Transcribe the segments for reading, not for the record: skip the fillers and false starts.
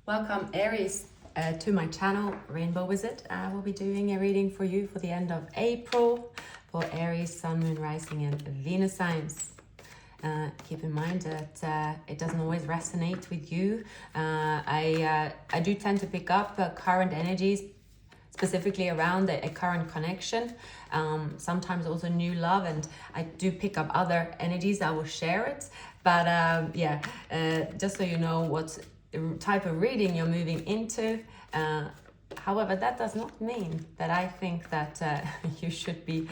Welcome Aries to my channel Rainbow Wizard. I will be doing a reading for you for the end of April for Aries, Sun, Moon, Rising and Venus signs. Keep in mind that it doesn't always resonate with you. I do tend to pick up current energies, specifically around a current connection, sometimes also new love, and I do pick up other energies. I will share it, but just so you know what type of reading you're moving into. However, that does not mean that I think that you should be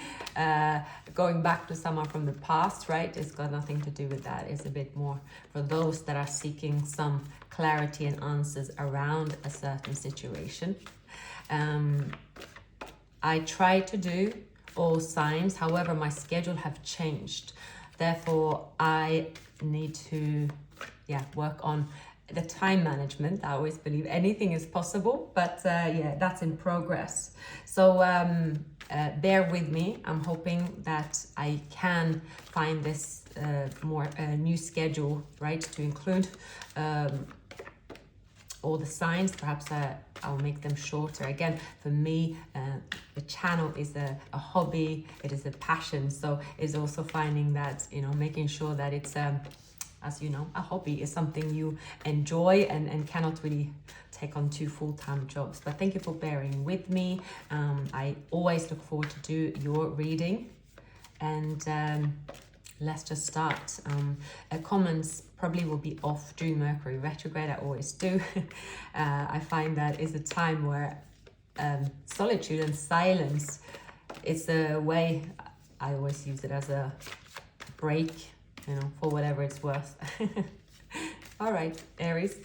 going back to someone from the past, right? It's got nothing to do with that. It's a bit more for those that are seeking some clarity and answers around a certain situation. I try to do all signs, however, my schedule have changed. Therefore, I need to work on the time management. I always believe anything is possible, but that's in progress. So bear with me. I'm hoping that I can find this more new schedule, right, to include all the signs. Perhaps I'll make them shorter. Again, for me, the channel is a hobby. It is a passion. So it's also finding that, making sure that it's as you know, a hobby is something you enjoy and cannot really take on two full-time jobs. But thank you for bearing with me. I always look forward to do your reading. And let's just start. Comments probably will be off during Mercury retrograde. I always do. I find that is a time where solitude and silence, it's a way, I always use it as a break, for whatever it's worth. All right, Aries,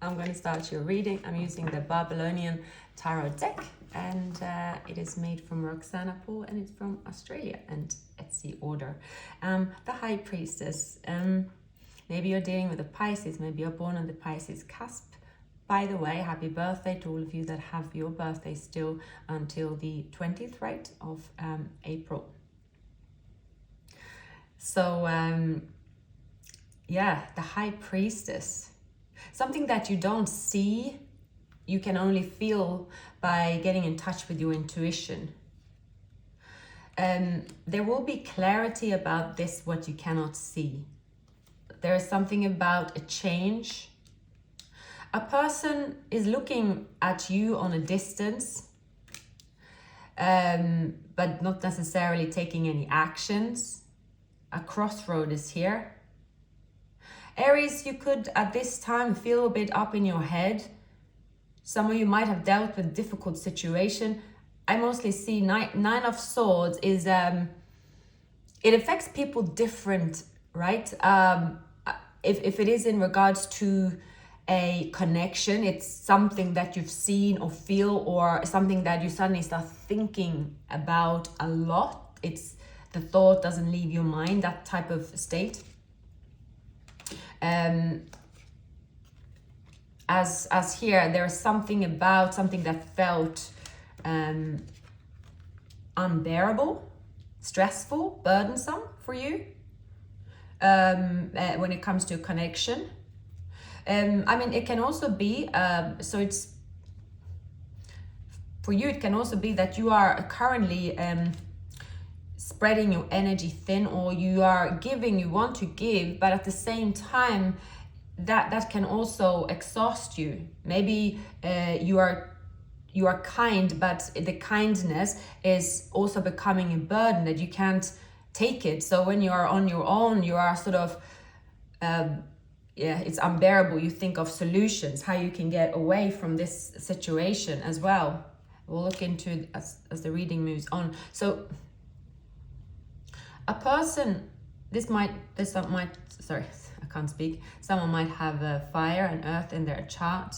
I'm going to start your reading. I'm using the Babylonian tarot deck, and it is made from Roxana Paul, and it's from Australia and Etsy order. The High Priestess. Maybe you're dealing with a Pisces. Maybe you're born on the Pisces cusp. By the way, happy birthday to all of you that have your birthday still until the 20th, right, of April. So, the High Priestess. Something that you don't see, you can only feel by getting in touch with your intuition. There will be clarity about this, what you cannot see. There is something about a change. A person is looking at you on a distance, but not necessarily taking any actions. A crossroad is here. Aries, you could at this time feel a bit up in your head. Some of you might have dealt with difficult situation. I mostly see Nine of Swords is, it affects people different, right? If it is in regards to a connection, it's something that you've seen or feel, or something that you suddenly start thinking about a lot. It's the thought doesn't leave your mind, that type of state. As here, there's something about something that felt unbearable, stressful, burdensome for you when it comes to connection. It can also be, so it's, for you, it can also be that you are currently spreading your energy thin, or you are giving, you want to give, but at the same time, that can also exhaust you. Maybe you are kind, but the kindness is also becoming a burden that you can't take it. So when you are on your own, you are sort of, it's unbearable. You think of solutions, how you can get away from this situation as well. We'll look into it as the reading moves on. So a person, someone might have fire and earth in their chart.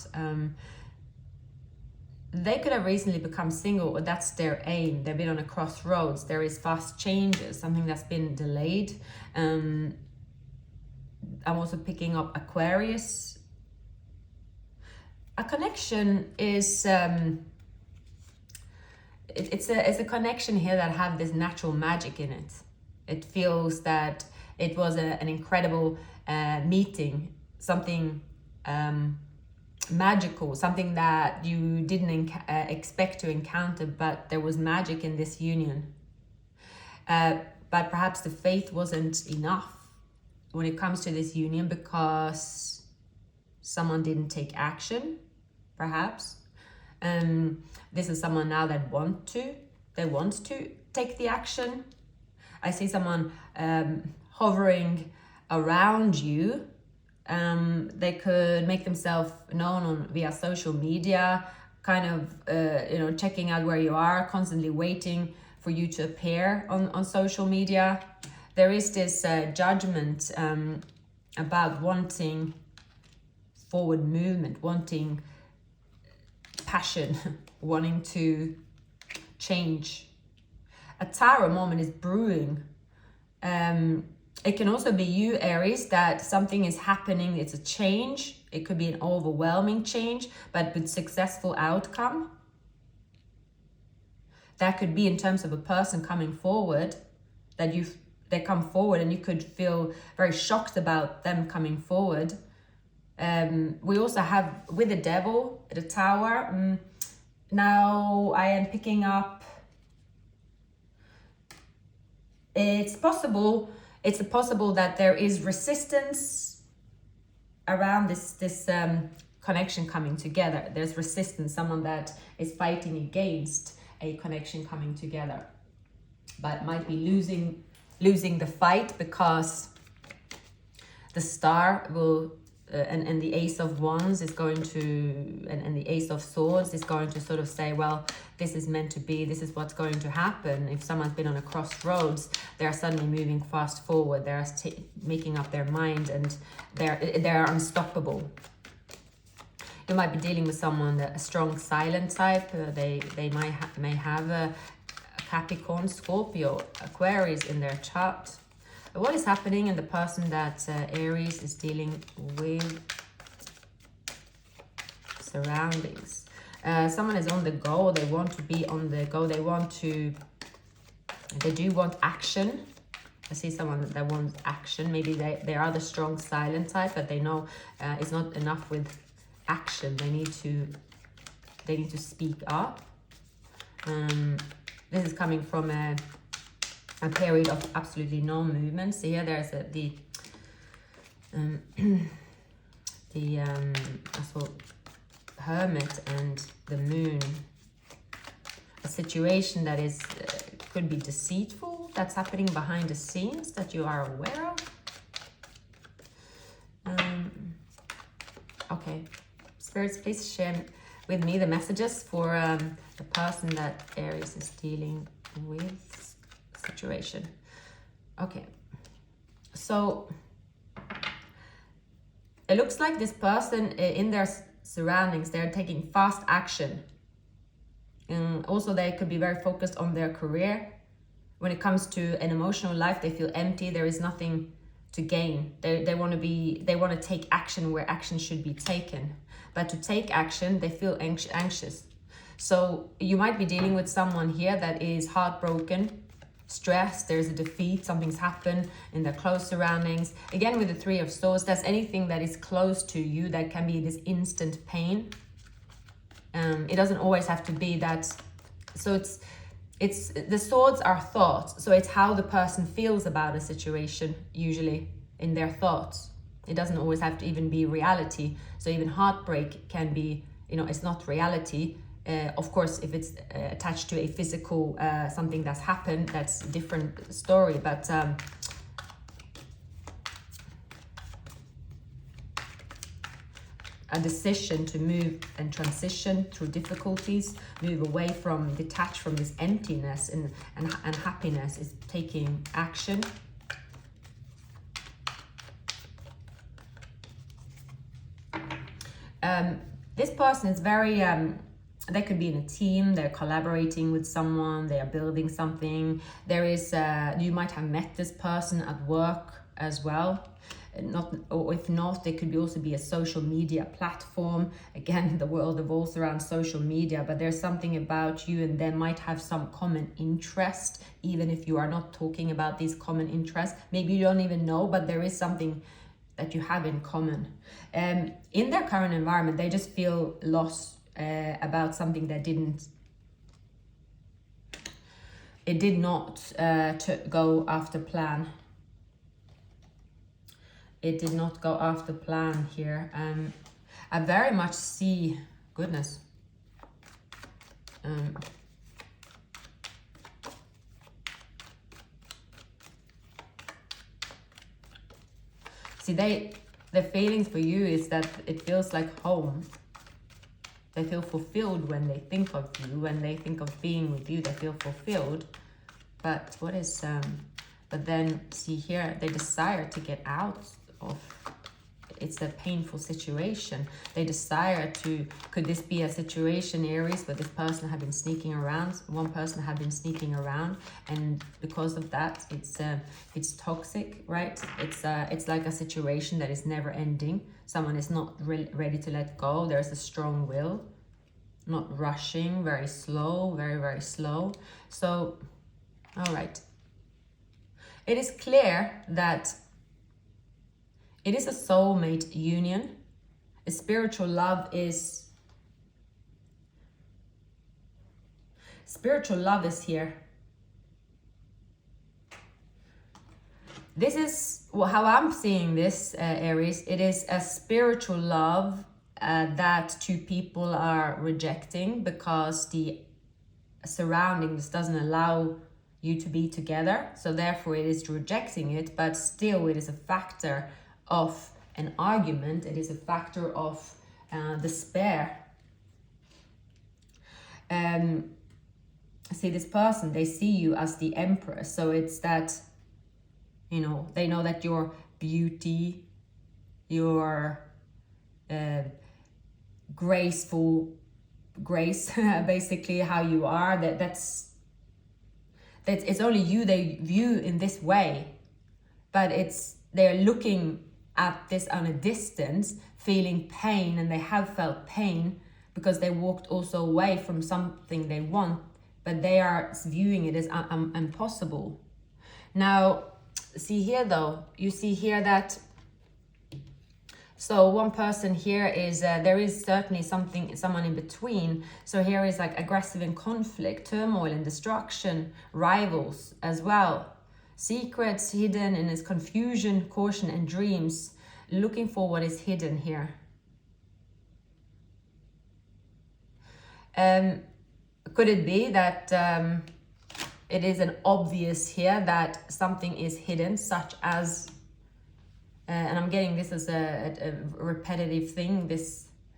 They could have recently become single, or that's their aim. They've been on a crossroads. There is fast changes, something that's been delayed. I'm also picking up Aquarius. A connection is, it's a connection here that have this natural magic in it. It feels that it was an incredible meeting, something magical, something that you didn't expect to encounter, but there was magic in this union. But perhaps the faith wasn't enough when it comes to this union, because someone didn't take action, perhaps. This is someone now that want to take the action. I see someone hovering around you. They could make themselves known via social media, kind of checking out where you are, constantly waiting for you to appear on social media. There is this judgment about wanting forward movement, wanting passion, wanting to change. A Tower moment is brewing. It can also be you, Aries, that something is happening. It's a change. It could be an overwhelming change, but with successful outcome. That could be in terms of a person coming forward, that they come forward and you could feel very shocked about them coming forward. We also have with the Devil, the Tower. Now I am picking up, it's possible that there is resistance around this connection coming together. There's resistance, someone that is fighting against a connection coming together, but might be losing the fight, because the Star will and the Ace of Wands is going to, and the Ace of Swords is going to sort of say, well, this is meant to be, this is what's going to happen. If someone's been on a crossroads, they're suddenly moving fast forward, they're making up their mind, and they're unstoppable. You might be dealing with someone, a strong silent type. They may have a Capricorn, Scorpio, Aquarius in their chart. What is happening in the person that Aries is dealing with? Surroundings. Someone is on the go. They want to be on the go. They do want action. I see someone that wants action. Maybe they are the strong silent type, but they know it's not enough with action. They need to speak up. This is coming from a period of absolutely no movement. So here there's the Hermit and the Moon. A situation that is could be deceitful, that's happening behind the scenes that you are aware of. Okay, spirits, please share with me the messages for the person that Aries is dealing with. Situation. Okay, so it looks like this person in their surroundings, they're taking fast action, and also they could be very focused on their career. When it comes to an emotional life, they feel empty. There is nothing to gain. They want to take action where action should be taken, but to take action they feel anxious. So you might be dealing with someone here that is heartbroken, stressed, there's a defeat, something's happened in their close surroundings. Again, with the Three of Swords, that's anything that is close to you that can be this instant pain. It doesn't always have to be that. So it's the swords are thoughts, so it's how the person feels about a situation, usually in their thoughts. It doesn't always have to even be reality. So even heartbreak can be, it's not reality. Of course, if it's attached to a physical something that's happened, that's a different story. But a decision to move and transition through difficulties, move away from, detach from this emptiness and happiness, is taking action. This person is very they could be in a team, they're collaborating with someone, they are building something. There is, you might have met this person at work as well. Or if not, there could also be a social media platform. Again, the world revolves around social media, but there's something about you and them might have some common interest, even if you are not talking about these common interests. Maybe you don't even know, but there is something that you have in common. In their current environment, they just feel lost about something that did not to go after plan. It did not go after plan here. I very much see, goodness. See, the feelings for you is that it feels like home. They feel fulfilled when they think of you. When they think of being with you, they feel fulfilled. But what is, but then see here, they desire to get out of, it's a painful situation. They desire to, could this be a situation, Aries, where this person have been sneaking around? One person have been sneaking around, and because of that, it's toxic, right? It's like a situation that is never ending. Someone is not ready to let go. There's a strong will, not rushing, very slow, very, very slow. So, all right. It is clear that it is a soulmate union. A spiritual love is here. This is how I'm seeing this, Aries. It is a spiritual love that two people are rejecting because the surroundings doesn't allow you to be together. So therefore it is rejecting it, but still it is a factor of an argument. It is a factor of despair. See, this person, they see you as the Empress. So it's that, you know, they know that your beauty, your graceful grace, basically how you are, that's it's only you they view in this way, but they're looking at this on a distance, feeling pain, and they have felt pain because they walked also away from something they want, but they are viewing it as impossible. Now, see here though, you see here that, so one person here is, there is certainly someone in between. So here is like aggressive and conflict, turmoil and destruction, rivals as well. Secrets hidden in his confusion, caution and dreams, looking for what is hidden here. Could it be that it is an obvious here that something is hidden, such as, and I'm getting this as a repetitive thing.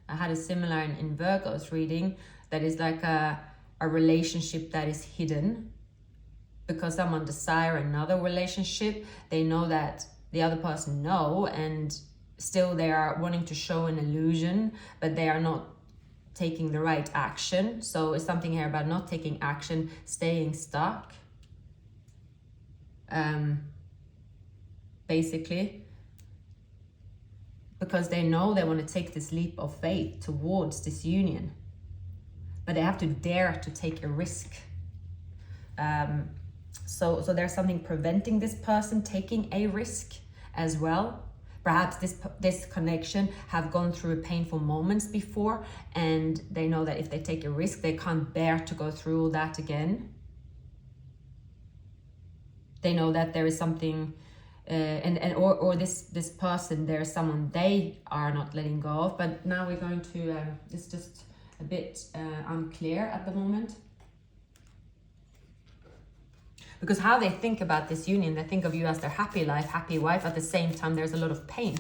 I had a similar in Virgo's reading, that is like a relationship that is hidden because someone desire another relationship. They know that the other person know, and still they are wanting to show an illusion, but they are not taking the right action. So it's something here about not taking action, staying stuck, basically, because they know they want to take this leap of faith towards this union, but they have to dare to take a risk. So there's something preventing this person taking a risk as well. Perhaps this connection have gone through painful moments before, and they know that if they take a risk, they can't bear to go through all that again. They know that there is something, or this person, there is someone they are not letting go of. But now we're going to, it's just a bit unclear at the moment. Because how they think about this union, they think of you as their happy life, happy wife. At the same time, there's a lot of pain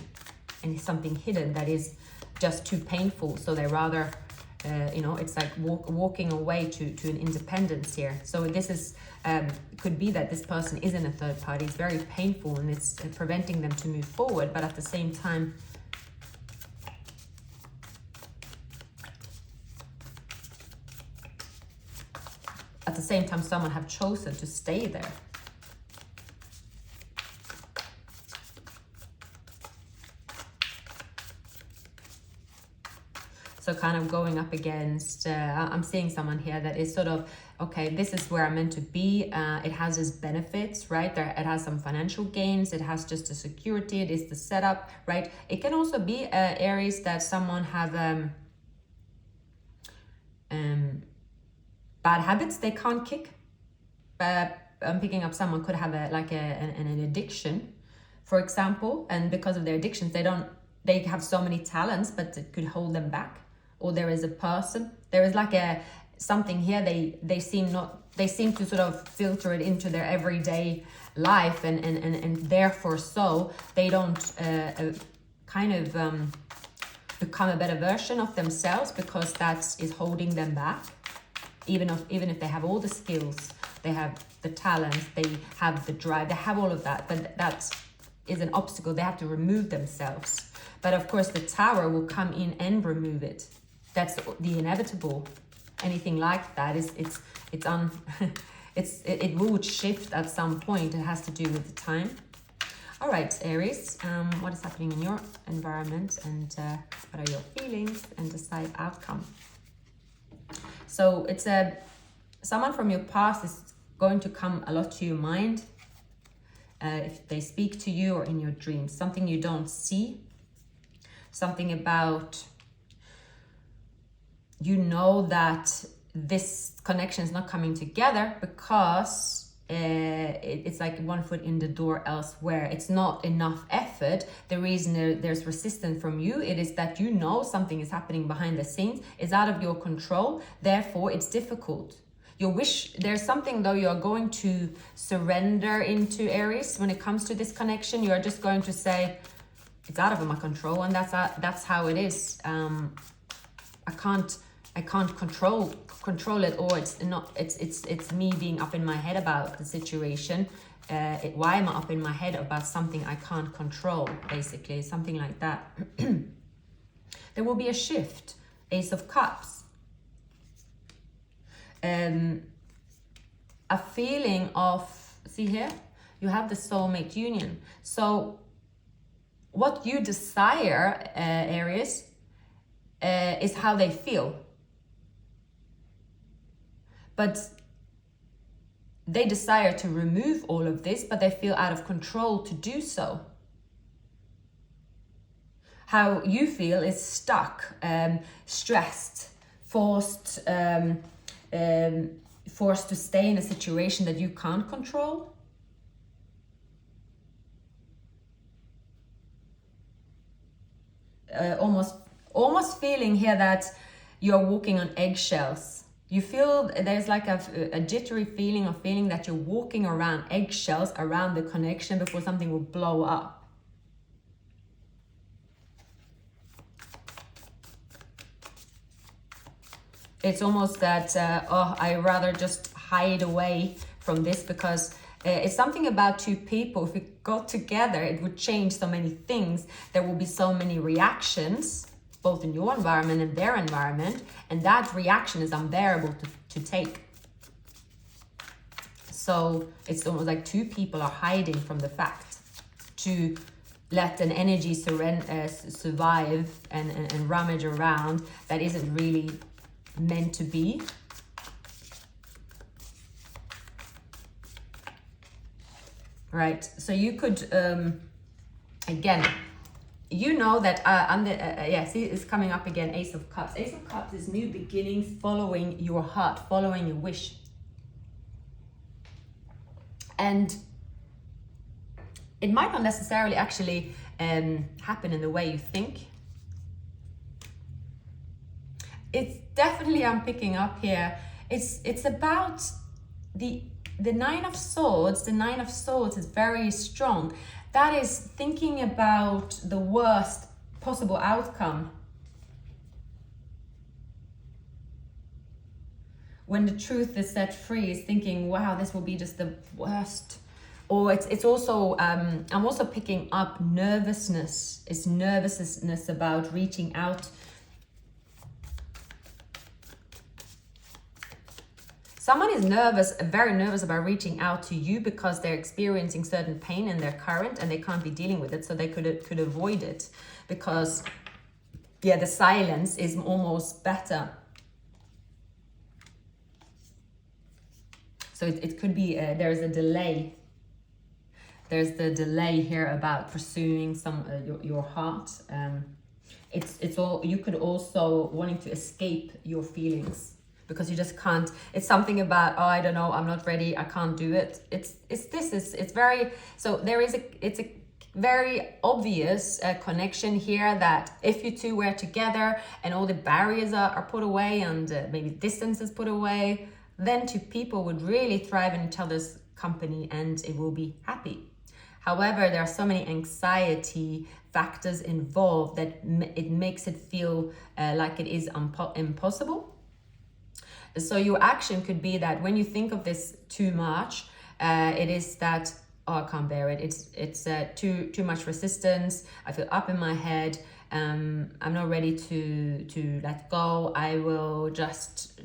and something hidden that is just too painful. So they rather, it's like walking away to an independence here. So this is, could be that this person is in a third party. It's very painful and it's preventing them to move forward. But at the same time, someone have chosen to stay there. So kind of going up against, I'm seeing someone here that is sort of, okay, this is where I'm meant to be. It has its benefits, right? It has some financial gains. It has just the security. It is the setup, right? It can also be Aries that someone have bad habits they can't kick. I'm picking up someone could have an addiction, for example, and because of their addictions, they have so many talents, but it could hold them back. Or there is a person, there is like something here, they seem to sort of filter it into their everyday life, and therefore so they don't become a better version of themselves, because that is holding them back. Even if they have all the skills, they have the talent, they have the drive, they have all of that, but that is an obstacle. They have to remove themselves. But of course the Tower will come in and remove it. That's the inevitable. Anything like that it would shift at some point. It has to do with the time. All right, Aries, what is happening in your environment, and what are your feelings and desired outcome? So it's someone from your past is going to come a lot to your mind if they speak to you or in your dreams. Something you don't see, something about, you know that this connection is not coming together because it's like one foot in the door elsewhere. It's not enough effort. The reason there's resistance from you, it is that you know something is happening behind the scenes. It's out of your control. Therefore, it's difficult. Your wish, there's something though you are going to surrender into, Aries, when it comes to this connection. You are just going to say, it's out of my control, and that's how it is. I can't control it, or it's me being up in my head about the situation. Why am I up in my head about something I can't control, basically, something like that. There will be a shift. Ace of Cups. A feeling of, see here, you have the soulmate union. So what you desire, Aries, is how they feel. But they desire to remove all of this, but they feel out of control to do so. How you feel is stuck, stressed, forced to stay in a situation that you can't control. Almost feeling here that you're walking on eggshells. You feel there's like a jittery feeling of feeling that you're walking around eggshells around the connection before something will blow up. It's almost that, I rather just hide away from this, because it's something about two people. If we got together, it would change so many things. There will be so many reactions, both in your environment and their environment, and that reaction is unbearable to take. So it's almost like two people are hiding from the fact to let an energy survive and rummage around that isn't really meant to be. Right, so you could, again, you know that see, it's coming up again, Ace of Cups. Ace of Cups is new beginnings, following your heart, following your wish. And it might not necessarily actually happen in the way you think. It's definitely, I'm picking up here, it's about the Nine of Swords. The Nine of Swords is very strong. That is thinking about the worst possible outcome. When the truth is set free, is thinking, wow, this will be just the worst. Or it's also, I'm also picking up nervousness. It's nervousness about reaching out. Someone is nervous, very nervous about reaching out to you because they're experiencing certain pain in their current and they can't be dealing with it, so they could avoid it because yeah, the silence is almost better. So it could be there's a delay. There's the delay here about pursuing some your heart. It's all, you could also wanting to escape your feelings because you just can't. It's something about, oh, I don't know, I'm not ready, I can't do it. It's very, so there is it's a very obvious connection here that if you two were together and all the barriers are put away and maybe distance is put away, then two people would really thrive in each other's company and it will be happy. However, there are so many anxiety factors involved that it makes it feel like it is impossible. So your action could be that when you think of this too much, it is that, oh, I can't bear it. It's too much resistance. I feel up in my head. I'm not ready to let go. I will just,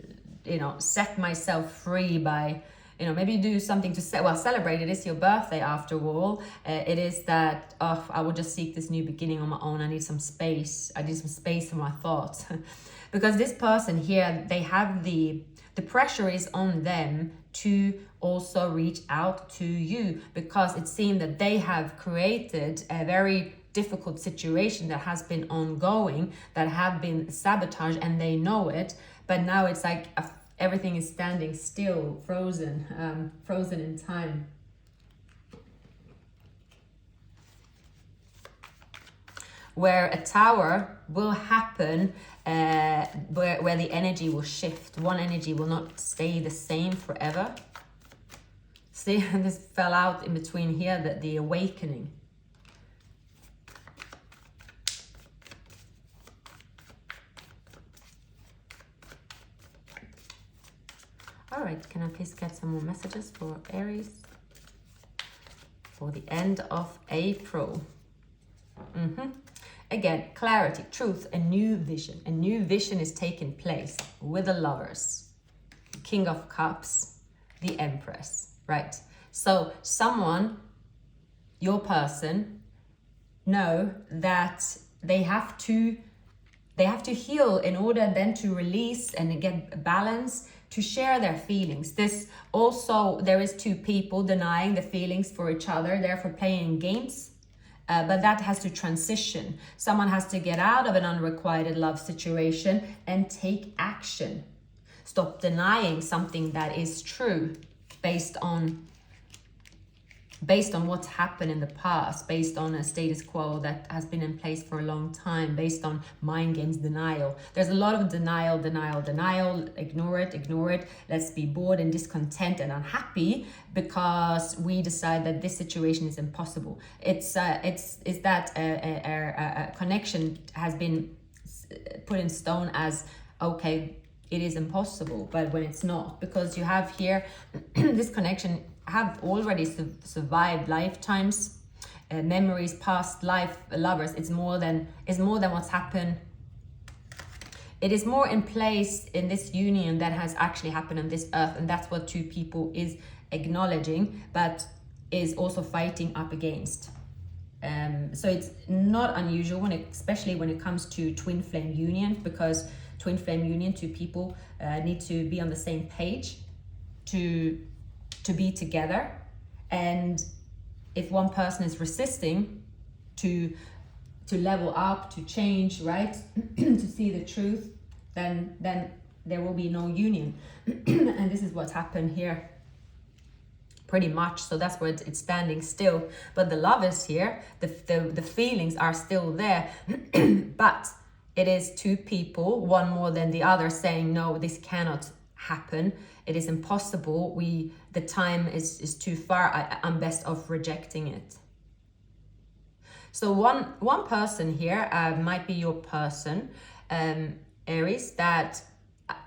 set myself free by, maybe do something to celebrate. It is your birthday after all. It is that, I will just seek this new beginning on my own. I need some space. I need some space for my thoughts. Because this person here, they have the pressure is on them to also reach out to you, because it seems that they have created a very difficult situation that has been ongoing, that have been sabotaged, and they know it. But now it's like everything is standing still, frozen in time. Where a tower will happen, where the energy will shift. One energy will not stay the same forever. See, this fell out in between here, the awakening. All right, can I please get some more messages for Aries for the end of April? Again, clarity, truth, a new vision. A new vision is taking place with the Lovers, King of Cups, the Empress, right? So someone, your person, know that they have to heal in order then to release and get balance, to share their feelings. This also, there is two people denying the feelings for each other, therefore playing games. But that has to transition. Someone has to get out of an unrequited love situation and take action. Stop denying something that is true based on what's happened in the past, based on a status quo that has been in place for a long time, based on mind games, denial. There's a lot of denial, ignore it. Let's be bored and discontent and unhappy because we decide that this situation is impossible. It's that a connection has been put in stone as, okay, it is impossible, but when it's not, because you have here this connection have already survived lifetimes, memories, past life, lovers. It's more than what's happened. It is more in place in this union that has actually happened on this earth, and that's what two people is acknowledging, but is also fighting up against. So it's not unusual especially when it comes to twin flame union, because twin flame union, two people need to be on the same page to be together. And if one person is resisting to level up, to change, right, to see the truth, then there will be no union. And this is what's happened here pretty much. So that's where it's standing still. But the Lovers here, the feelings are still there. But it is two people, one more than the other, saying, no, this cannot happen. It is impossible. The time is too far. I'm best off rejecting it. So one person here might be your person, Aries, that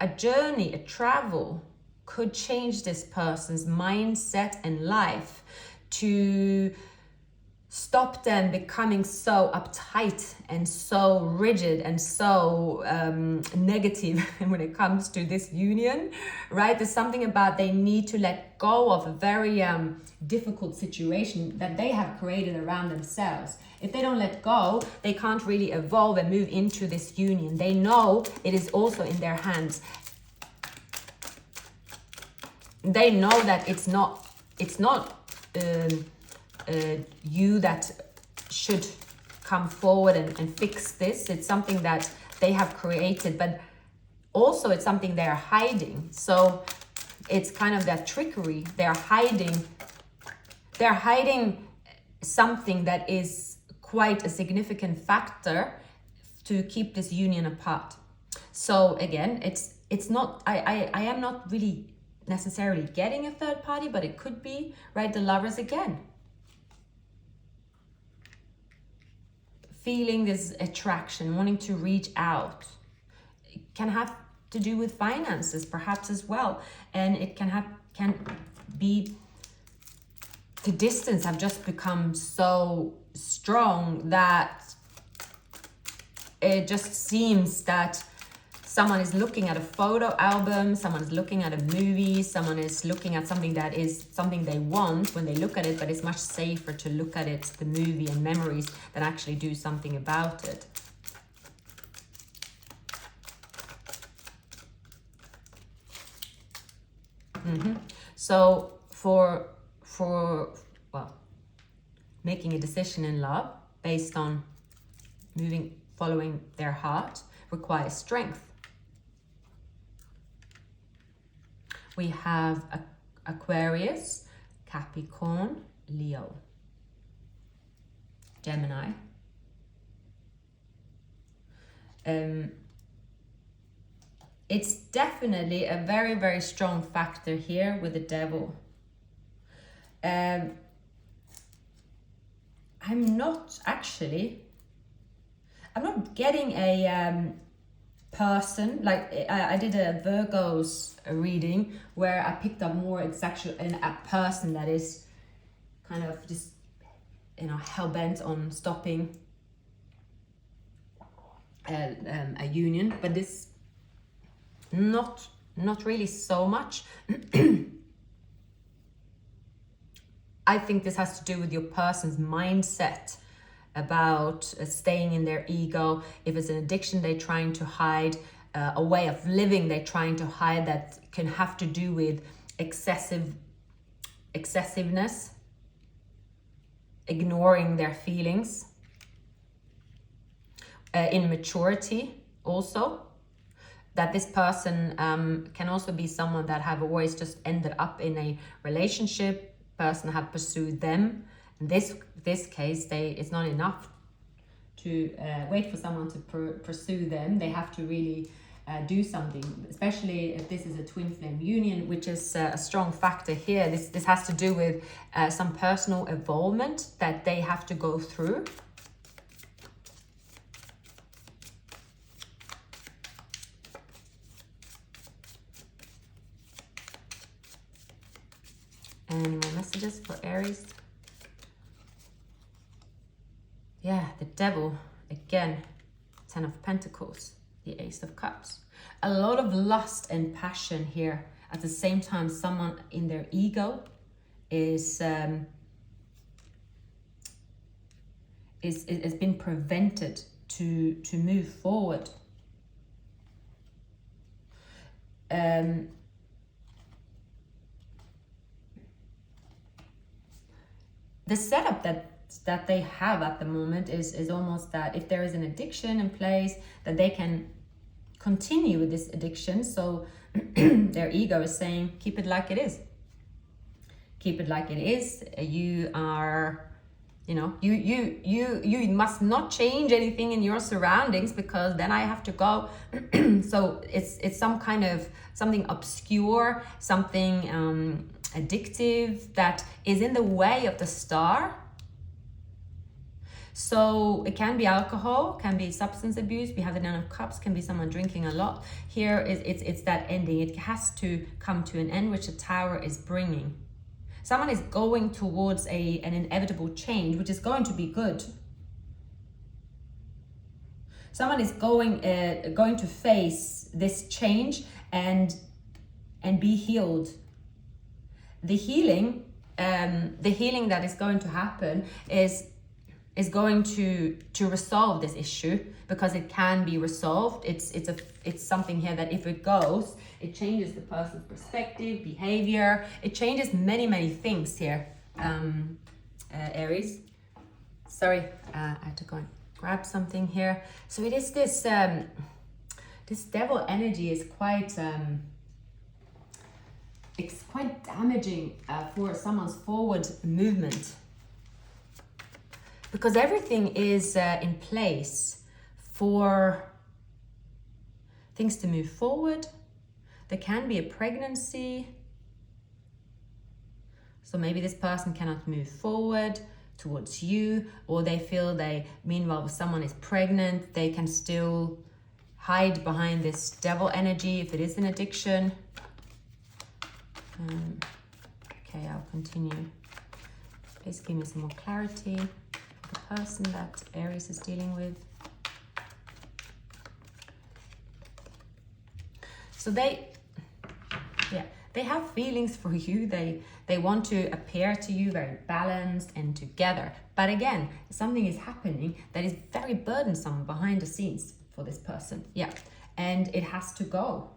a journey, a travel could change this person's mindset and life to stop them becoming so uptight and so rigid and so negative when it comes to this union, right? There's something about they need to let go of a very difficult situation that they have created around themselves. If they don't let go, they can't really evolve and move into this union. They know it is also in their hands. They know that it's not you that should come forward and fix this. It's something that they have created, but also it's something they're hiding. So it's kind of that trickery. They're hiding something that is quite a significant factor to keep this union apart. So again, it's not, I am not really necessarily getting a third party, but it could be, right? The Lovers again. Feeling this attraction, wanting to reach out. It can have to do with finances perhaps as well. And it can be the distance have just become so strong that it just seems that someone is looking at a photo album, someone is looking at a movie, someone is looking at something that is something they want when they look at it, but it's much safer to look at it, the movie and memories, than actually do something about it. So for well, making a decision in love based on following their heart requires strength. We have Aquarius, Capricorn, Leo, Gemini. It's definitely a very, very strong factor here with the Devil. I'm not getting a person, like I did a Virgo's reading where I picked up more exactly a person that is kind of just, hell-bent on stopping a union, but this not really so much. I think this has to do with your person's mindset about staying in their ego. If it's an addiction they're trying to hide, a way of living they're trying to hide, that can have to do with excessiveness, ignoring their feelings, immaturity also. That this person can also be someone that have always just ended up in a relationship, person have pursued them. In this case, it's not enough to wait for someone to pursue them. They have to really do something, especially if this is a twin flame union, which is a strong factor here. This has to do with some personal involvement that they have to go through. Any more messages for Aries? Yeah, the Devil, again, 10 of Pentacles, the Ace of Cups. A lot of lust and passion here. At the same time, someone in their ego is been prevented to move forward. The setup that they have at the moment is almost that if there is an addiction in place, that they can continue with this addiction. So their ego is saying, keep it like it is. Keep it like it is. You are, you must not change anything in your surroundings, because then I have to go. So it's some kind of something obscure, something addictive that is in the way of the star. So it can be alcohol, can be substance abuse. We have the Nine of Cups, can be someone drinking a lot. Here it's that ending. It has to come to an end, which the Tower is bringing. Someone is going towards an inevitable change, which is going to be good. Someone is going to face this change and be healed. The healing that is going to happen is going to resolve this issue, because it can be resolved. It's something here that if it goes, it changes the person's perspective, behavior. It changes many things here. Aries. Sorry, I had to go and grab something here. So it is this this devil energy is quite it's quite damaging for someone's forward movement, because everything is in place for things to move forward. There can be a pregnancy, so maybe this person cannot move forward towards you, or they feel meanwhile if someone is pregnant, they can still hide behind this devil energy if it is an addiction. Okay, I'll continue. Please give me some more clarity for the person that Aries is dealing with. So they have feelings for you. They want to appear to you very balanced and together. But again, something is happening that is very burdensome behind the scenes for this person. Yeah, and it has to go.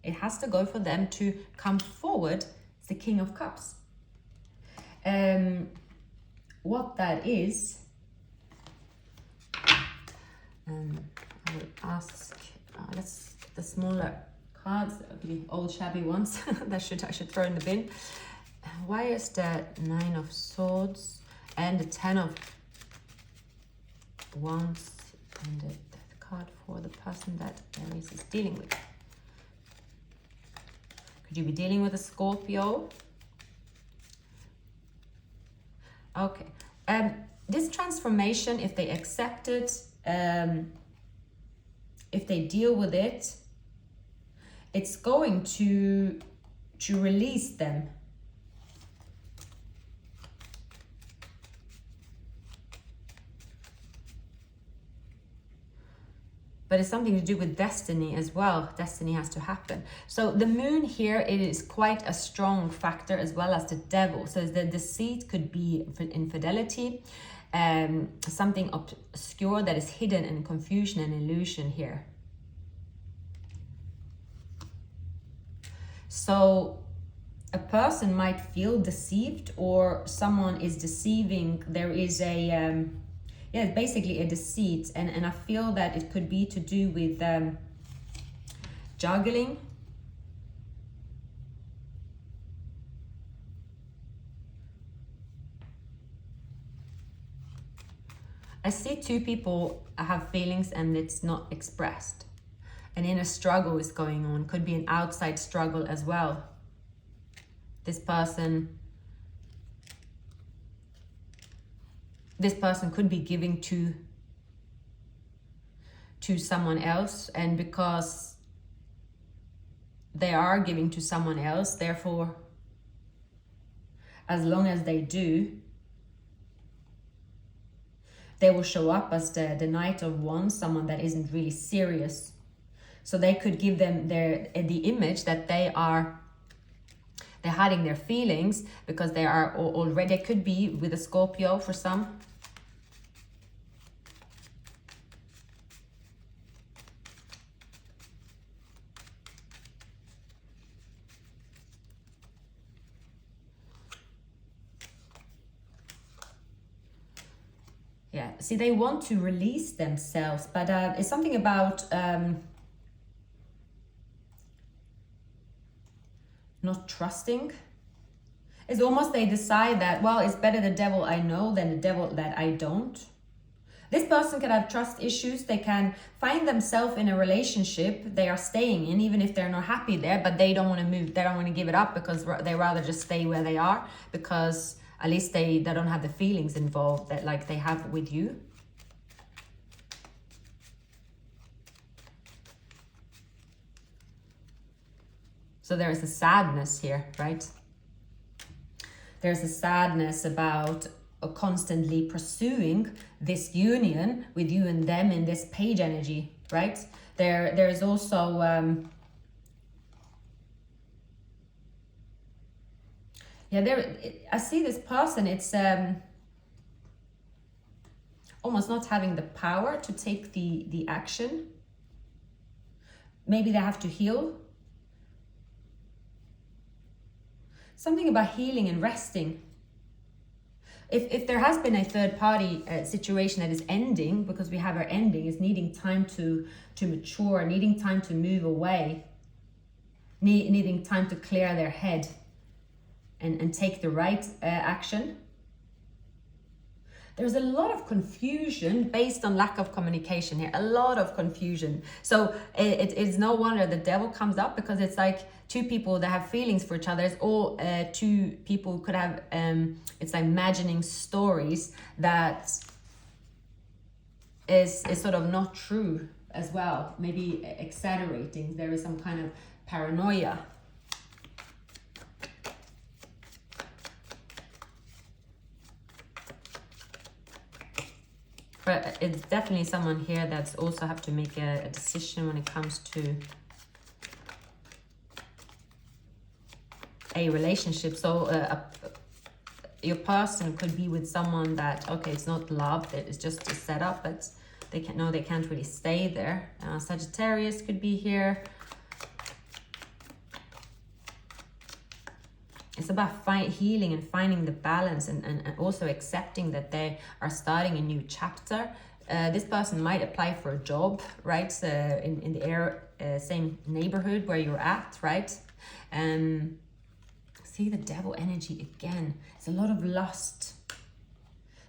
It has to go for them to come forward. It's the King of Cups. What that is, I will ask, let's get the smaller cards, the old shabby ones that I should throw in the bin. Why is the 9 of Swords and the 10 of Wands and the card for the person that Aries is dealing with? Could you be dealing with a Scorpio? Okay. This transformation, if they accept it, if they deal with it, it's going to release them. But it's something to do with destiny as well. Destiny has to happen. So the moon here, it is quite a strong factor, as well as the devil. So the deceit could be infidelity, something obscure that is hidden, and confusion and illusion here. So a person might feel deceived, or someone is deceiving. There is a yeah, it's basically a deceit, and I feel that it could be to do with juggling. I see two people have feelings and it's not expressed. An inner struggle is going on. Could be an outside struggle as well. This person could be giving to someone else, and because they are giving to someone else, therefore, as long as they do, they will show up as the Knight of Wands, someone that isn't really serious. So they could give them the image that they're hiding their feelings, because they are already, it could be with a Scorpio for some. Yeah, see, they want to release themselves, but it's something about not trusting. It's almost they decide that, well, it's better the devil I know than the devil that I don't. This person can have trust issues. They can find themselves in a relationship they are staying in, even if they're not happy there, but they don't want to move. They don't want to give it up, because they rather just stay where they are, because at least they don't have the feelings involved that like they have with you. So there is a sadness here, right? There's a sadness about constantly pursuing this union with you and them in this page energy, right? There's also I see this person, it's almost not having the power to take the action. Maybe they have to heal. Something about healing and resting. If there has been a third party situation that is ending, because we have our ending, is needing time to mature, needing time to move away, needing time to clear their head and take the right action. There's a lot of confusion based on lack of communication here, a lot of confusion. So it's no wonder the devil comes up, because it's like two people that have feelings for each other, or two people could have, it's like imagining stories that is sort of not true as well, maybe exaggerating. There is some kind of paranoia. But it's definitely someone here that's also have to make a decision when it comes to a relationship. So your person could be with someone that, okay, it's not love, it's just a setup, but they can't really stay there. Sagittarius could be here. It's about healing and finding the balance, and also accepting that they are starting a new chapter. This person might apply for a job, right? In the same neighborhood where you're at, right? See the devil energy again. It's a lot of lust.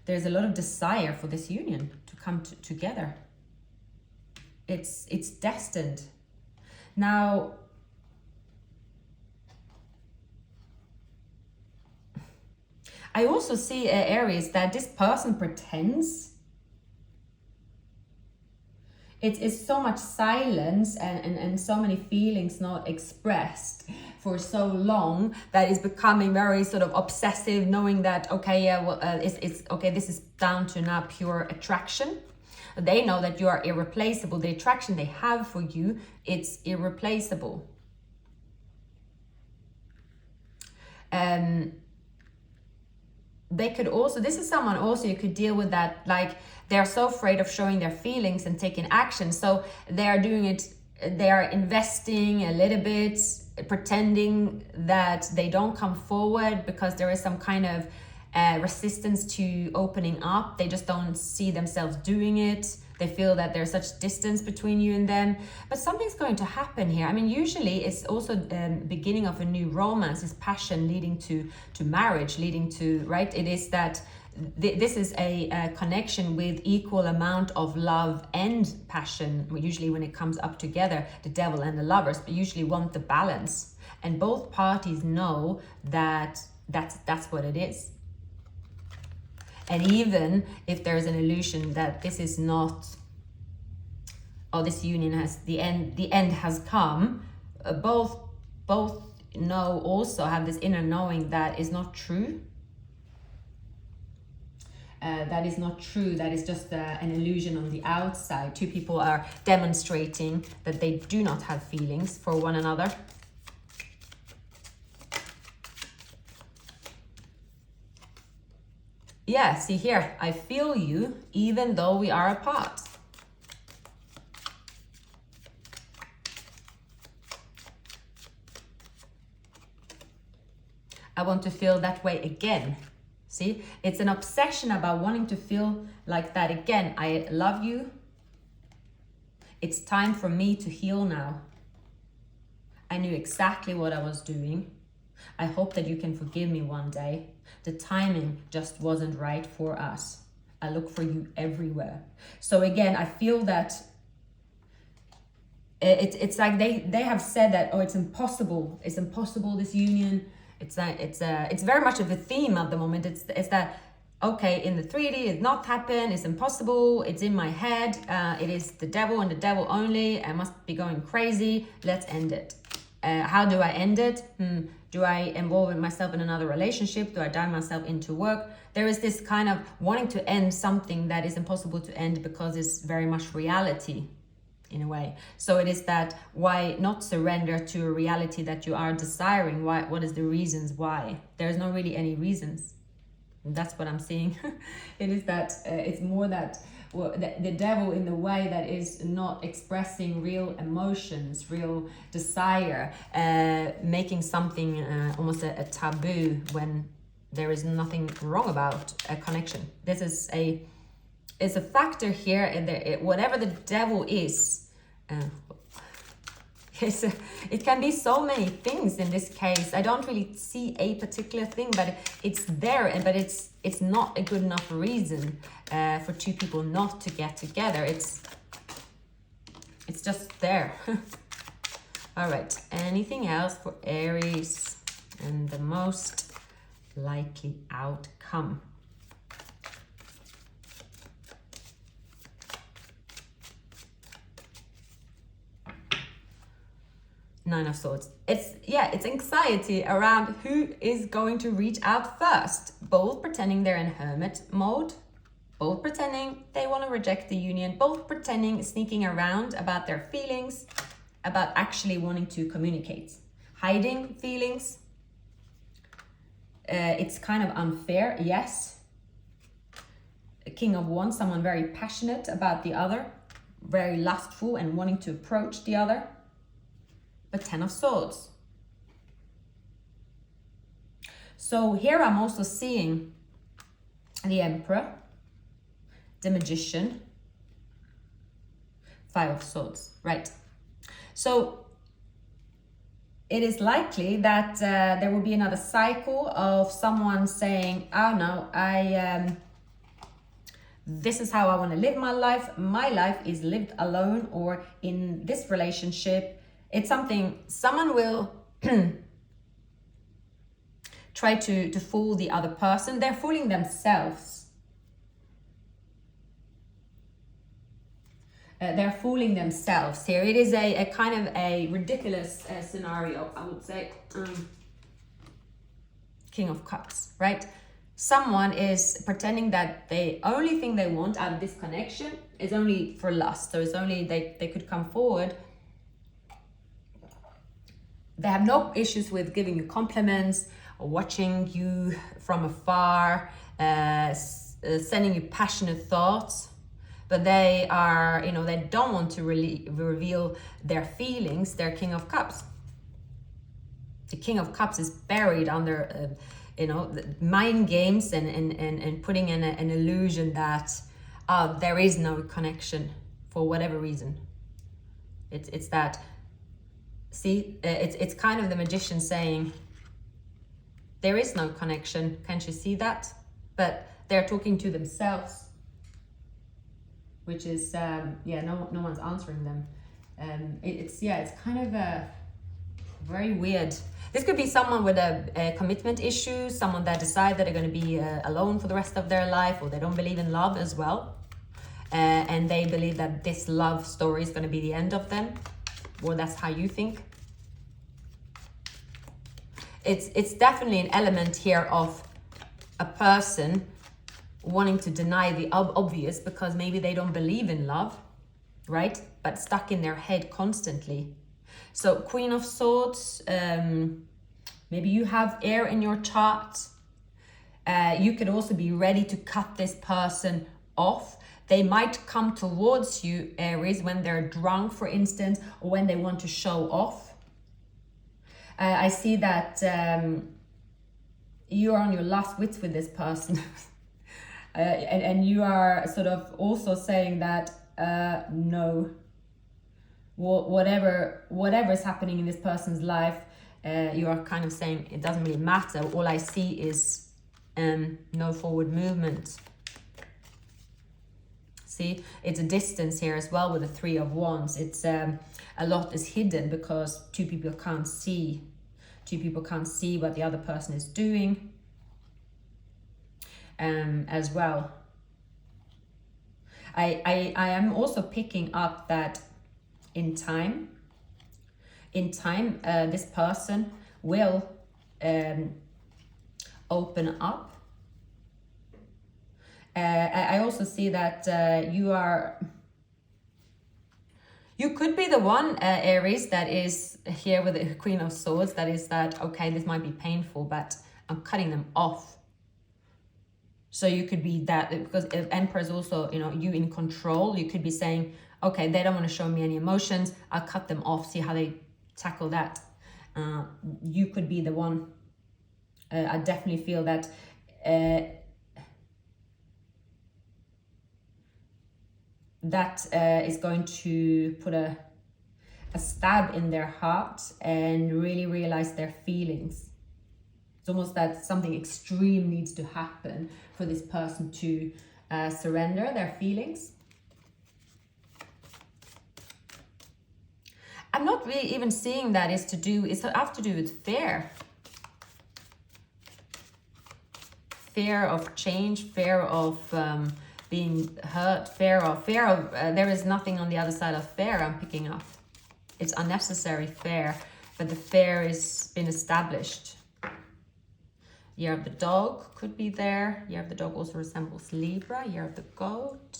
There's a lot of desire for this union to come together. It's destined. Now, I also see Aries that this person pretends. It's so much silence and so many feelings not expressed for so long that is becoming very sort of obsessive, knowing that, okay, yeah, well, it's okay, this is down to now pure attraction. They know that you are irreplaceable. The attraction they have for you, it's irreplaceable. They could also, this is someone also you could deal with that, like they're so afraid of showing their feelings and taking action. So they are doing it, they are investing a little bit, pretending that they don't come forward because there is some kind of resistance to opening up. They just don't see themselves doing it. They feel that there's such distance between you and them. But something's going to happen here. I mean, usually it's also the beginning of a new romance, is passion leading to marriage, leading to, right? It is that this is a connection with equal amount of love and passion. Usually when it comes up together, the devil and the lovers, but usually want the balance. And both parties know that that's what it is. And even if there's an illusion that this is not, oh, this union has the end has come, both know, also have this inner knowing that is not true. That is not true. That is just an illusion on the outside. Two people are demonstrating that they do not have feelings for one another. Yeah, see here, I feel you even though we are apart. I want to feel that way again. See, it's an obsession about wanting to feel like that again. I love you. It's time for me to heal now. I knew exactly what I was doing. I hope that you can forgive me one day. The timing just wasn't right for us. I look for you everywhere. So again, I feel that it's like they have said that, oh, it's impossible, this union. It's very much of a theme at the moment. It's that, okay, in the 3D it's not happen, it's impossible, it's in my head, it is the devil and the devil only, I must be going crazy, let's end it. How do I end it? Do I involve myself in another relationship? Do I dive myself into work? There is this kind of wanting to end something that is impossible to end because it's very much reality in a way. So it is that, why not surrender to a reality that you are desiring? Why? What is the reasons why? There's not really any reasons. That's what I'm seeing. It is that it's more that, well, the devil, in the way that is not expressing real emotions, real desire, making something almost a taboo when there is nothing wrong about a connection. This is it's a factor here, and whatever the devil is, it can be so many things in this case. I don't really see a particular thing, but it's there, but it's not a good enough reason for two people not to get together. It's just there. All right, anything else for Aries and the most likely outcome? Nine of Swords. It's anxiety around who is going to reach out first. Both pretending they're in hermit mode, both pretending they want to reject the union, both pretending, sneaking around about their feelings, about actually wanting to communicate, hiding feelings. It's kind of unfair, yes. A King of Wands, someone very passionate about the other, very lustful and wanting to approach the other. But Ten of Swords. So here I'm also seeing the Emperor, the Magician, Five of Swords, right? So it is likely that there will be another cycle of someone saying, oh no, this is how I want to live my life. My life is lived alone, or in this relationship. It's something someone will try to fool the other person. They're fooling themselves. They're fooling themselves here. It is a kind of a ridiculous scenario, I would say. King of Cups, right? Someone is pretending that the only thing they want out of this connection is only for lust. So it's only they could come forward. They have no issues with giving you compliments or watching you from afar, sending you passionate thoughts. But they are, they don't want to really reveal their feelings. They're King of Cups. The King of Cups is buried under, mind games and putting in an illusion that there is no connection for whatever reason. It's that. See, it's kind of the Magician saying, there is no connection. Can't you see that? But they're talking to themselves, which is, no one's answering them. It's kind of very weird. This could be someone with a commitment issue, someone that decide that they're going to be alone for the rest of their life, or they don't believe in love as well. And they believe that this love story is going to be the end of them. Or that's how you think. It's definitely an element here of a person wanting to deny the obvious because maybe they don't believe in love, right? But stuck in their head constantly. So Queen of Swords, maybe you have air in your chart. You could also be ready to cut this person off. They might come towards you, Aries, when they're drunk, for instance, or when they want to show off. I see that you are on your last wits with this person. And you are sort of also saying that, no, whatever is happening in this person's life, you are kind of saying it doesn't really matter. All I see is no forward movement. See, it's a distance here as well with the Three of Wands. It's a lot is hidden because two people can't see. Two people can't see what the other person is doing as well. I am also picking up that in time, in time, this person will open up. I also see that you could be the one, Aries, that is here with the Queen of Swords, that is that, okay, this might be painful, but I'm cutting them off. So you could be that, because Emperor is also, you know, you in control. You could be saying, okay, they don't want to show me any emotions. I'll cut them off, see how they tackle that. You could be the one. I definitely feel that that is going to put a stab in their heart and really realize their feelings. It's almost that something extreme needs to happen for this person to surrender their feelings. I'm not really even seeing that it's have to do with fear. Fear of change, fear of being hurt, fear of there is nothing on the other side of fear I'm picking up. It's unnecessary fear, but the fear is been established. Year of the dog could be there. Year of the dog also resembles Libra. Year of the goat,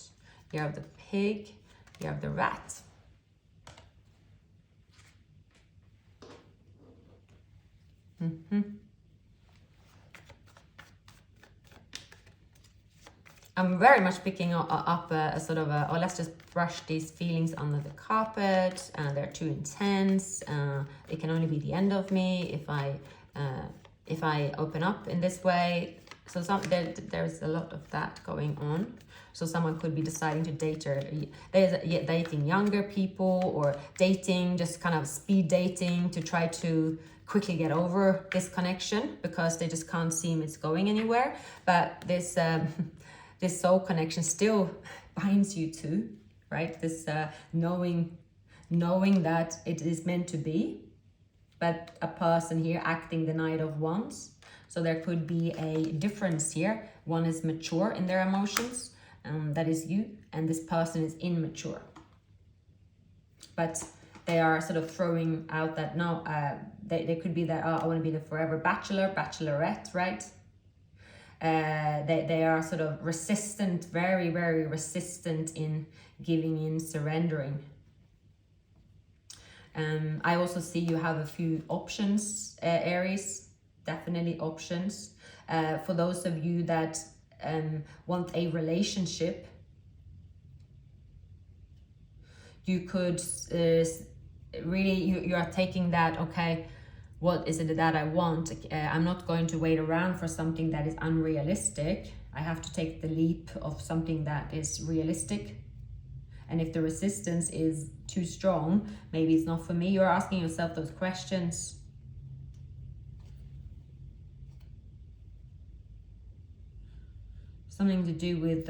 year of the pig, year of the rat. I'm very much picking up a sort of a, oh, let's just brush these feelings under the carpet. They're too intense. It can only be the end of me if I open up in this way. So there's a lot of that going on. So someone could be deciding to dating younger people, or dating, just kind of speed dating to try to quickly get over this connection because they just can't seem it's going anywhere. But this this soul connection still binds you to, right? This knowing that it is meant to be, but a person here acting the Knight of Wands. So there could be a difference here. One is mature in their emotions, that is you, and this person is immature. But they are sort of throwing out that, no, they could be that, oh, I want to be the forever bachelor, bachelorette, right? They are sort of resistant, very, very resistant in giving in, surrendering. I also see you have a few options, Aries, definitely options. For those of you that want a relationship, you could really, you are taking that, okay, what is it that I want? I'm not going to wait around for something that is unrealistic. I have to take the leap of something that is realistic. And if the resistance is too strong, maybe it's not for me. You're asking yourself those questions. Something to do with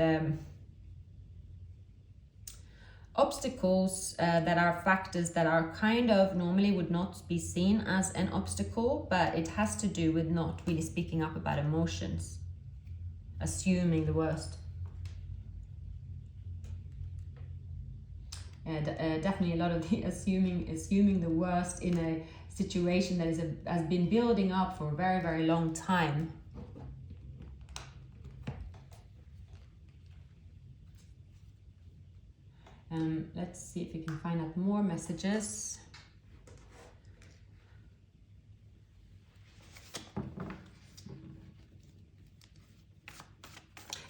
obstacles that are factors that are kind of normally would not be seen as an obstacle, but it has to do with not really speaking up about emotions, assuming the worst. And definitely a lot of the assuming the worst in a situation that has been building up for a very, very long time. Let's see if we can find out more messages.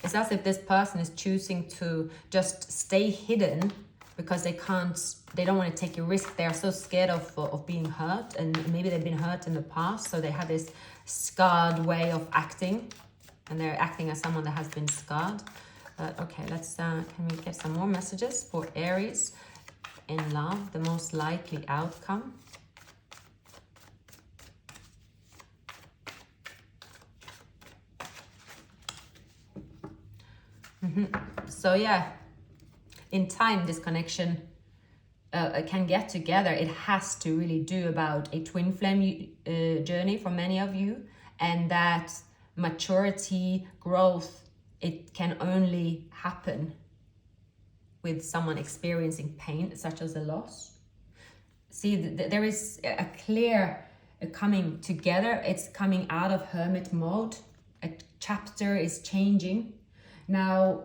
It's as if this person is choosing to just stay hidden because they don't want to take a risk. They are so scared of being hurt, and maybe they've been hurt in the past, so they have this scarred way of acting, and they're acting as someone that has been scarred. Okay, let's can we get some more messages for Aries in love, the most likely outcome. So yeah, in time this connection can get together. It has to really do about a twin flame journey for many of you, and that maturity, growth, it can only happen with someone experiencing pain, such as a loss. see, there is a clear coming together. It's coming out of hermit mode. A chapter is changing. Now,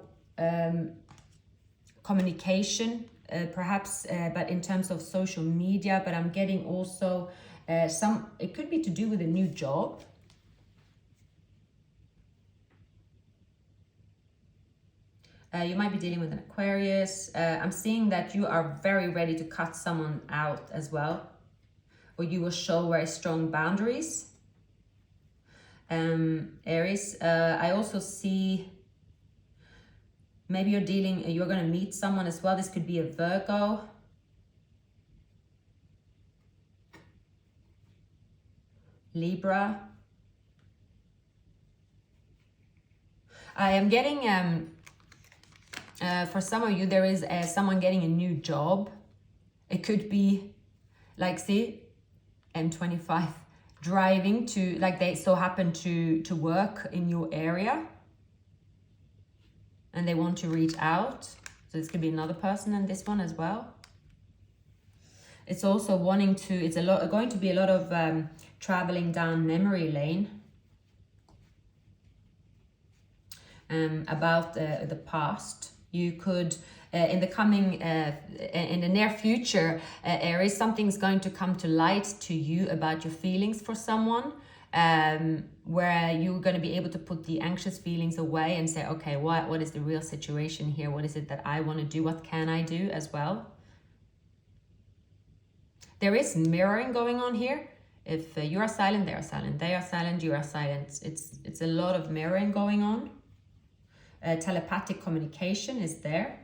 communication, perhaps, but in terms of social media, but I'm getting also it could be to do with a new job. You might be dealing with an Aquarius. I'm seeing that you are very ready to cut someone out as well, or you will show very strong boundaries. Aries, I also see maybe you're going to meet someone as well. This could be a Virgo. Libra. I am getting, for some of you, there is someone getting a new job. It could be, like, see, M25, driving to, like, they so happen to work in your area. And they want to reach out. So this could be another person in this one as well. It's also wanting to, it's going to be a lot of traveling down memory lane. About the past. You could, in the near future, Aries, something's going to come to light to you about your feelings for someone. Where you're going to be able to put the anxious feelings away and say, okay, what is the real situation here? What is it that I want to do? What can I do as well? There is mirroring going on here. If you are silent, they are silent. They are silent, you are silent. It's a lot of mirroring going on. Telepathic communication is there.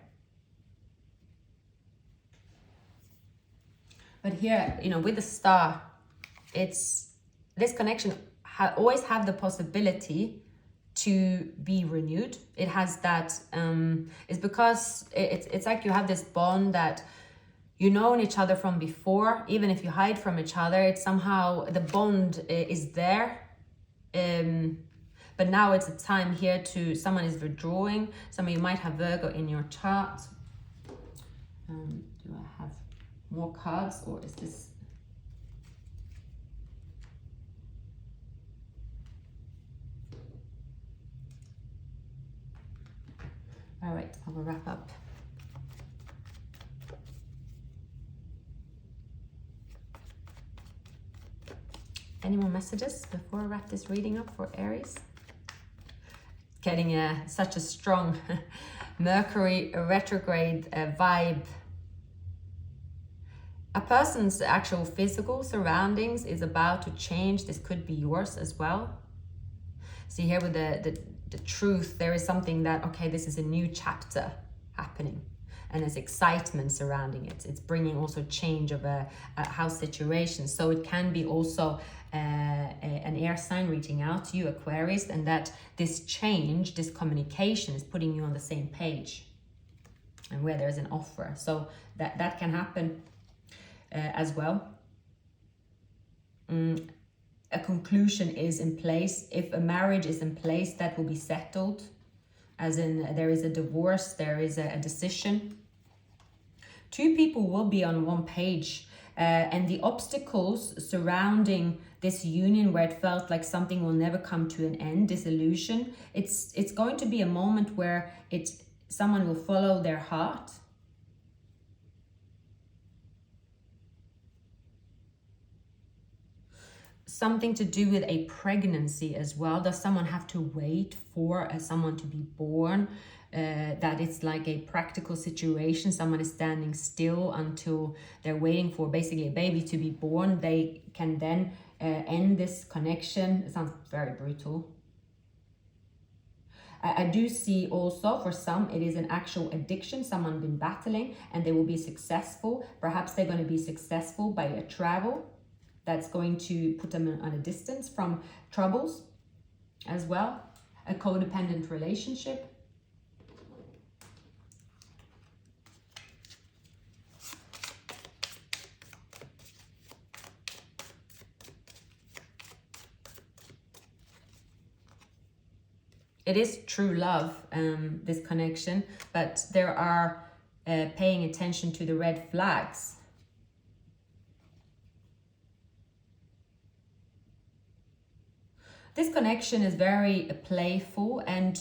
But here, with the star, it's this connection always have the possibility to be renewed. It has that, it's because it's like you have this bond that you've known each other from before. Even if you hide from each other, it's somehow the bond is there. But now it's a time here someone is withdrawing. Some of you might have Virgo in your chart. Do I have more cards, or is this? All right, I will wrap up. Any more messages before I wrap this reading up for Aries? Getting such a strong Mercury retrograde vibe. A person's actual physical surroundings is about to change. This could be yours as well. See here with the truth, there is something that, okay, this is a new chapter happening. And there's excitement surrounding it. It's bringing also change of a house situation. So it can be also an air sign reaching out to you, Aquarius, and that this change, this communication is putting you on the same page and where there's an offer. So that can happen as well. A conclusion is in place. If a marriage is in place, that will be settled. As in, there is a divorce, there is a decision. Two people will be on one page, and the obstacles surrounding this union, where it felt like something will never come to an end, disillusion, it's going to be a moment where someone will follow their heart. Something to do with a pregnancy as well. Does someone have to wait for someone to be born? That it's like a practical situation. Someone is standing still until they're waiting for basically a baby to be born. They can then end this connection. It sounds very brutal. I do see also for some, it is an actual addiction. Someone been battling and they will be successful. Perhaps they're going to be successful by a travel. That's going to put them on a distance from troubles as well. A codependent relationship. It is true love, this connection, but there are paying attention to the red flags. This connection is very playful, and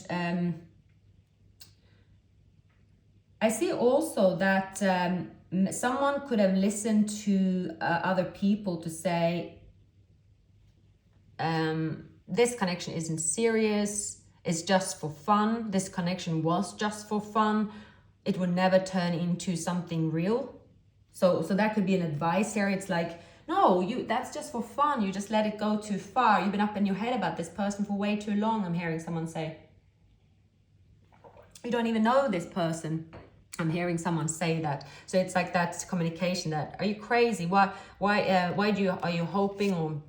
I see also that someone could have listened to other people to say, this connection isn't serious, it's just for fun. This connection was just for fun. It would never turn into something real. So that could be an advice here. It's like, no, that's just for fun. You just let it go too far. You've been up in your head about this person for way too long. I'm hearing someone say. You don't even know this person. I'm hearing someone say that. So it's like that communication that, are you crazy? Why are you hoping on?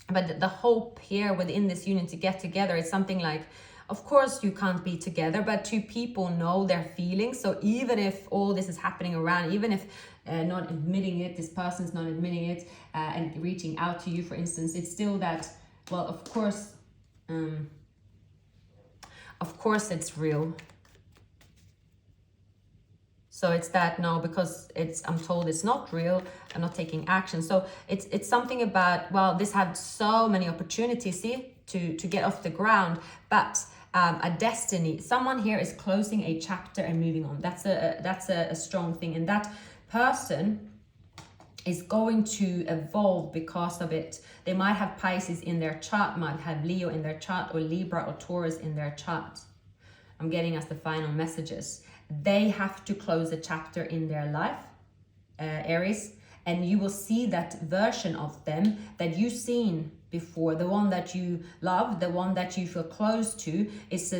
But the hope here within this union to get together is something like, of course you can't be together, but two people know their feelings. So even if all this is happening around, even if not admitting it, this person's not admitting it and reaching out to you, for instance, it's still that, well, of course it's real. So it's that, no, because I'm told it's not real, I'm not taking action. So it's something about, well, this had so many opportunities, see, to get off the ground, but a destiny. Someone here is closing a chapter and moving on. That's a strong thing, and that person is going to evolve because of it. They might have Pisces in their chart, might have Leo in their chart, or Libra or Taurus in their chart. I'm getting as the final messages. They have to close a chapter in their life, Aries, and you will see that version of them that you've seen before, the one that you love, the one that you feel close to. It's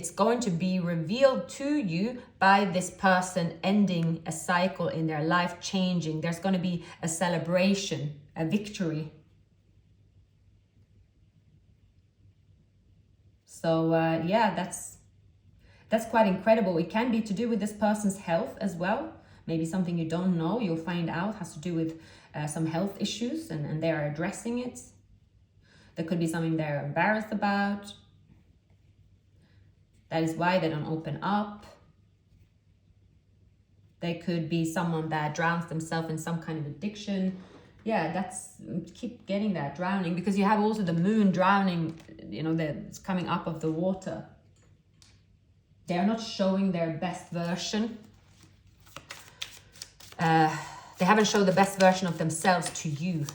going to be revealed to you by this person ending a cycle in their life, changing. There's going to be a celebration, a victory. So yeah, that's quite incredible. It can be to do with this person's health as well. Maybe something you don't know, you'll find out, has to do with some health issues, and they are addressing it. There could be something they're embarrassed about. That is why they don't open up. They could be someone that drowns themselves in some kind of addiction. Yeah, keep getting that drowning, because you have also the moon drowning, that's coming up of the water. They are not showing their best version. They haven't shown the best version of themselves to you.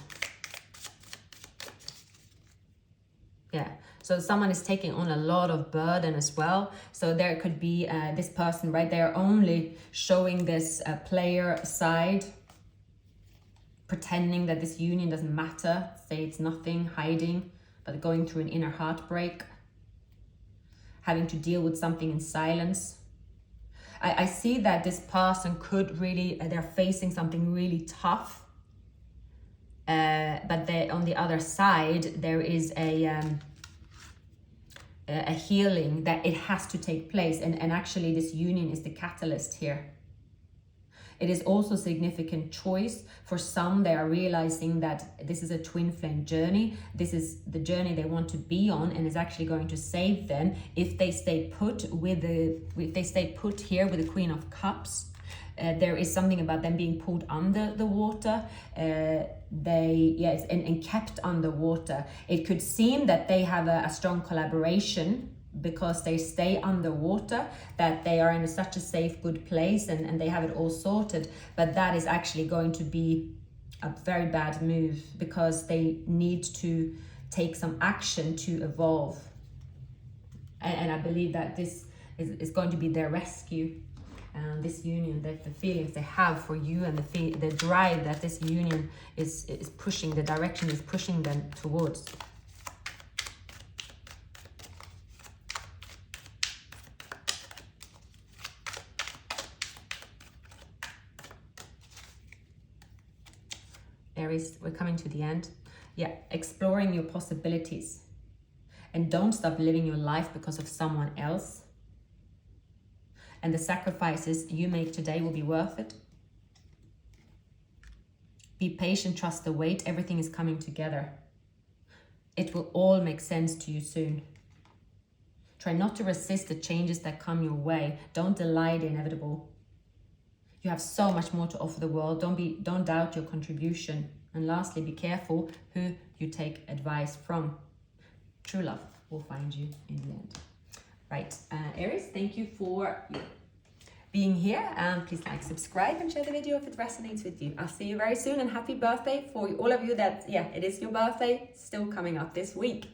Yeah, so someone is taking on a lot of burden as well. So there could be this person, right? They're only showing this player side, pretending that this union doesn't matter, say it's nothing, hiding, but going through an inner heartbreak, having to deal with something in silence. I see that this person could really, they're facing something really tough, but on the other side, there is a healing that it has to take place, and actually this union is the catalyst here. It is also a significant choice. For some, they are realizing that this is a twin flame journey. This is the journey they want to be on, and is actually going to save them if they stay put here with the Queen of Cups. There is something about them being pulled under the water. And kept underwater. It could seem that they have a strong collaboration, because they stay underwater, that they are in such a safe, good place, and they have it all sorted. But that is actually going to be a very bad move, because they need to take some action to evolve. And I believe that this is going to be their rescue. This union, that the feelings they have for you, and the drive that this union is pushing, the direction is pushing them towards. Aries, we're coming to the end. Yeah, exploring your possibilities. And don't stop living your life because of someone else. And the sacrifices you make today will be worth it. Be patient, trust the wait. Everything is coming together. It will all make sense to you soon. Try not to resist the changes that come your way. Don't delay the inevitable. You have so much more to offer the world. Don't doubt your contribution. And lastly, be careful who you take advice from. True love will find you in the end. Right, Aries, thank you for being here. Please like, subscribe, and share the video if it resonates with you. I'll see you very soon, and happy birthday for all of you that, yeah, it is your birthday still coming up this week.